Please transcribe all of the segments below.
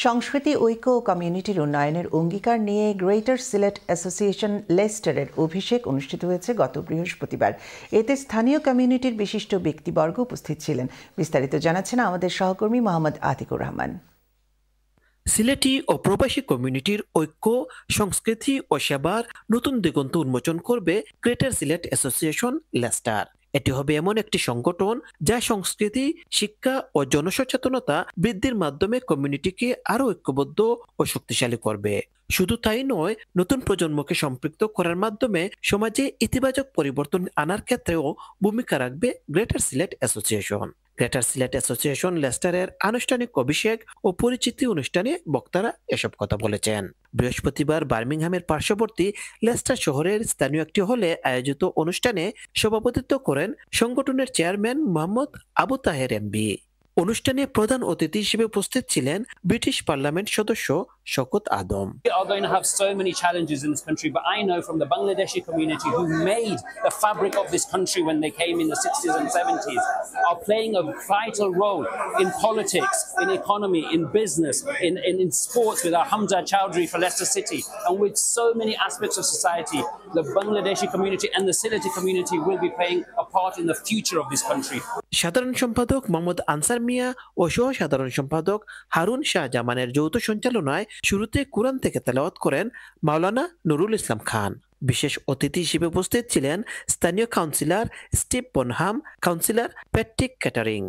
সংস্কৃতি ঐক্য ও কমিউনিটির উন্নয়নের অঙ্গীকার নিয়ে গ্রেটার সিলেট অ্যাসোসিয়েশন লেস্টারের অভিষেক অনুষ্ঠিত হয়েছে গত বৃহস্পতিবার। এতে স্থানীয় কমিউনিটির বিশিষ্ট ব্যক্তিবর্গ উপস্থিত ছিলেন। বিস্তারিত জানাচ্ছেন আমাদের সহকর্মী মোহাম্মদ আতিকুর রহমান। সিলেটি ও প্রবাসী কমিউনিটির ঐক্য, সংস্কৃতি ও সেবার নতুন দিগন্ত উন্মোচন করবে গ্রেটার সিলেট অ্যাসোসিয়েশন লেস্টার। এটি হবে এমন একটি সংগঠন যা সংস্কৃতি, শিক্ষা ও জনসচেতনতা বৃদ্ধির মাধ্যমে কমিউনিটিকে আরো ঐক্যবদ্ধ ও শক্তিশালী করবে। শুধু তাই নয়, নতুন প্রজন্মকে সম্পৃক্ত করার মাধ্যমে সমাজে ইতিবাচক পরিবর্তন আনার ক্ষেত্রেও ভূমিকা রাখবে greater Sylhet association. Greater Sylhet association লেস্টারের আনুষ্ঠানিক অভিষেক ও পরিচিতি অনুষ্ঠানে বক্তারা এসব কথা বলেছেন। বৃহস্পতিবার বার্মিংহামের পার্শ্ববর্তী লেস্টার শহরের স্থানীয় একটি হলে আয়োজিত অনুষ্ঠানে সভাপতিত্ব করেন সংগঠনের চেয়ারম্যান মোহাম্মদ আবু তাহের এমবি। অনুষ্ঠানে প্রধান অতিথি হিসেবে উপস্থিত ছিলেন ব্রিটিশ পার্লামেন্ট সদস্য শওকত আদম। We are going to have so many challenges in this country, but I know from the Bangladeshi community who made the fabric of this country when they came in the 60s and 70s are playing a vital role in politics, in economy, in business, in sports with our Hamza Chowdhury for Leicester City, and with so many aspects of society. The Bangladeshi community and the Sylheti community will be playing a part in the future of this country. সাধারণ সম্পাদক Mohammad answer মিয়া ও সহ সাধারণ সম্পাদক হারুন শাহ জামানের যৌথ সঞ্চালনায় শুরুতে কুরআন থেকে তেলাওয়াত করেন মাওলানা নুরুল ইসলাম খান। বিশেষ অতিথি হিসেবে উপস্থিত ছিলেন স্থানীয় councillor Steve Bonham, councillor Patrick Kitterick.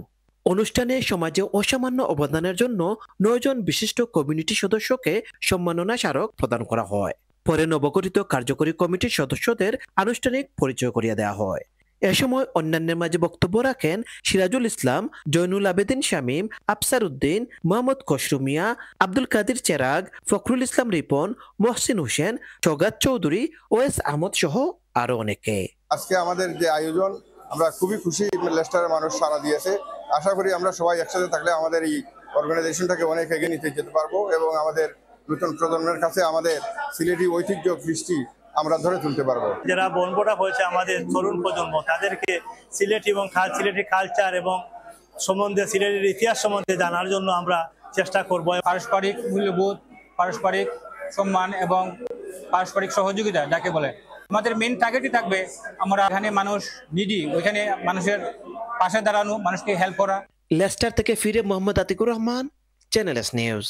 অনুষ্ঠানে সমাজে অসামান্য অবদানের জন্য 9 জন বিশিষ্ট কমিউনিটি সদস্যকে সম্মাননা স্মারক প্রদান করা হয়। পরে নবগঠিত কার্যকরী কমিটির সদস্যদের আনুষ্ঠানিক পরিচয় করিয়ে দেওয়া হয়। এ সময় অন্যান্যের মাঝে বক্তব্য রাখেন সিরাজুল ইসলাম, জয়নুল আবেদিন শামীম, আফসার উদ্দিন, মোহাম্মদ খসরু মিয়া, আব্দুল কাদির চেরাগ, ফখরুল ইসলাম রিপন, মহসিন হোসেন, সৌগাত চৌধুরী, ওএস আহমদ সহ আরো অনেকে। আজকে আমাদের যে আয়োজন, আমরা খুবই খুশি। লেস্টারের মানুষ সাড়া দিয়েছে। আশা করি আমরা সবাই একসাথে থাকলে আমাদের এই অর্গানাইজেশনটাকে অনেক এগিয়ে নিতে যেতে পারবো এবং আমাদের নতুন প্রজন্মের কাছে আমাদের সিলেটি ঐতিহ্য, কৃষ্টি আমরা ধরে তুলতে পারবো। যারা বনবোটা হয়েছে আমাদের তরুণ প্রজন্ম, তাদেরকে সিলেট এবং সিলেটের কালচার এবং সম্বন্ধে, সিলেটের ইতিহাস সম্বন্ধে জানার জন্য আমরা চেষ্টা করব। পারস্পরিক মূল্যবোধ, পারস্পরিক সম্মান এবং পারস্পরিক সহযোগিতা যাকে বলে, আমাদের মেন টার্গেটই থাকবে আমরা এখানে মানুষ নিডি, ওইখানে মানুষের পাশে দাঁড়ানো, মানুষকে হেল্প করা। লেস্টার থেকে ফিরে Mohammad Atikur Rahman, channel S news.